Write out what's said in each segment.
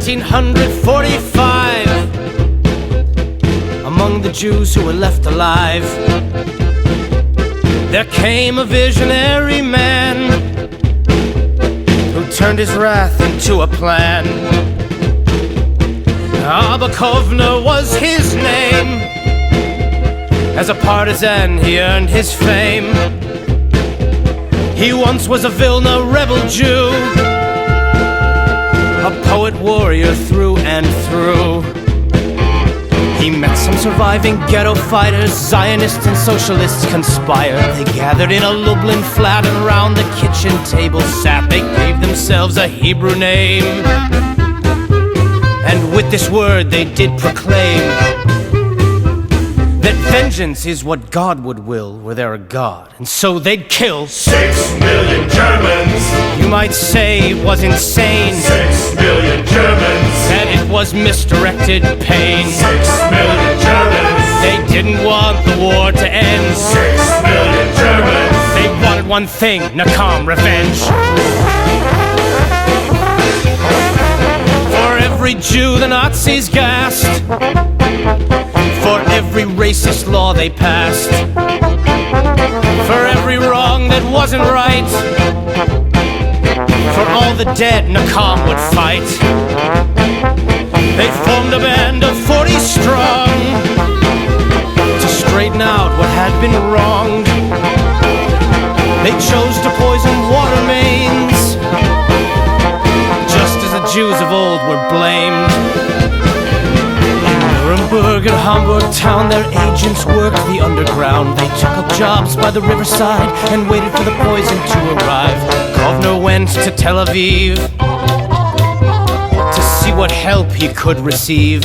1945, among the Jews who were left alive, there came a visionary man who turned his wrath into a plan. Abakovner was his name. As a partisan, he earned his fame. He once was a Vilna rebel Jew, a poet warrior through and through. He met some surviving ghetto fighters. Zionists and socialists conspired. They gathered in a Lublin flat, and around the kitchen table sat. They gave themselves a Hebrew name, and with this word they did proclaim that vengeance is what God would will were there a God. And so they'd kill 6 million Germans. You might say it was insane. 6 million Germans. That it was misdirected pain. 6 million Germans. They didn't want the war to end. 6 million Germans. They wanted one thing, Nakam, revenge. For every Jew the Nazis gassed, for every racist law they passed, for every wrong that wasn't right, for all the dead Nakam would fight. They formed a band of 40 strong to straighten out what had been wronged. They chose to poison water mains, just as the Jews of old were blamed. Nuremberg and Hamburg town, their agents worked the underground. They took up jobs by the riverside and waited for the poison to arrive. Kovner went to Tel Aviv to see what help he could receive.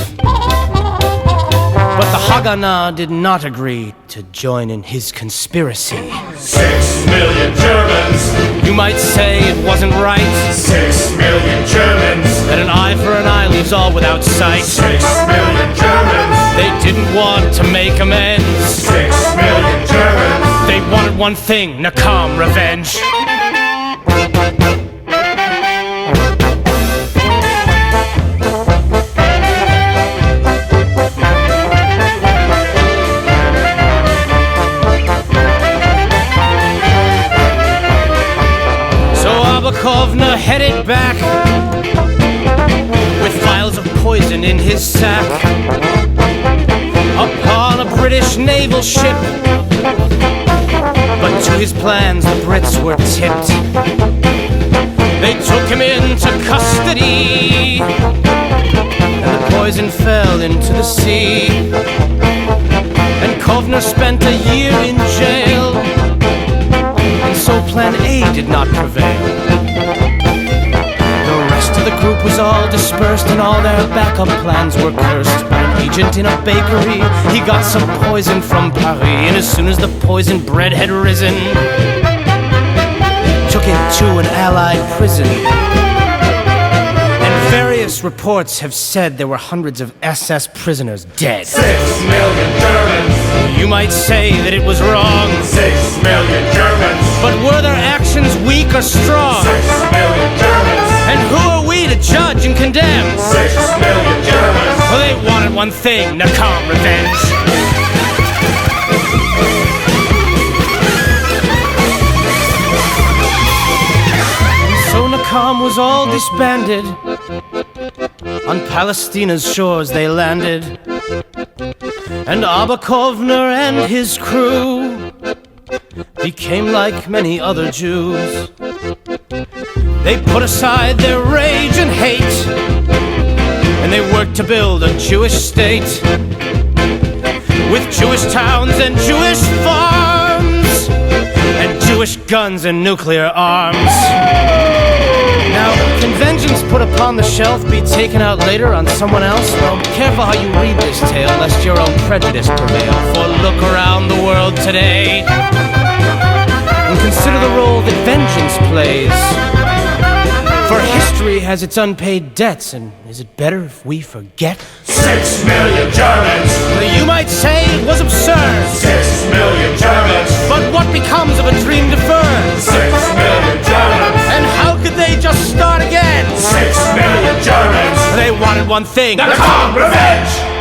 But the Haganah did not agree to join in his conspiracy. 6 million Germans. You might say it wasn't right 6 million Germans. that an eye for an eye leaves all without sight. 6 million Germans. They didn't want to make amends. 6 million Germans. They wanted one thing, Nakam, revenge. So Abakovner headed back with vials of poison in his sack upon a British naval ship. But to his plans the Brits were tipped. They took him into custody, and the poison fell into the sea. And Kovner spent a year in jail, and so Plan A did not prevail. The rest of the group was all dispersed, and all their backup plans were cursed. But an agent in a bakery, he got some poison from Paris, and as soon as the poisoned bread had risen, took it to an Allied prison. And various reports have said there were hundreds of SS prisoners dead. 6 million Germans. You might say that it was wrong, 6 million Germans. but were their actions weak or strong? 6 million Germans. And who are we to judge and condemn? 6 million Germans. Well, they wanted one thing, Nakam, revenge. So Nakam was all disbanded. On Palestina's shores they landed, and Abakovner and his crew became like many other Jews. They put aside their rage and hate, and they worked to build a Jewish state with Jewish towns and Jewish farms and Jewish guns and nuclear arms. Now, can vengeance put upon the shelf be taken out later on someone else? Well, careful how you read this tale, lest your own prejudice prevail. For look around the world today and consider the role that vengeance plays. For history has its unpaid debts, and is it better if we forget? 6 million Germans. You might say it was absurd, 6 million Germans. but what becomes of a dream deferred? 6 million Germans. And how could they just start again? 6 million Germans. They one thing. Nakam revenge!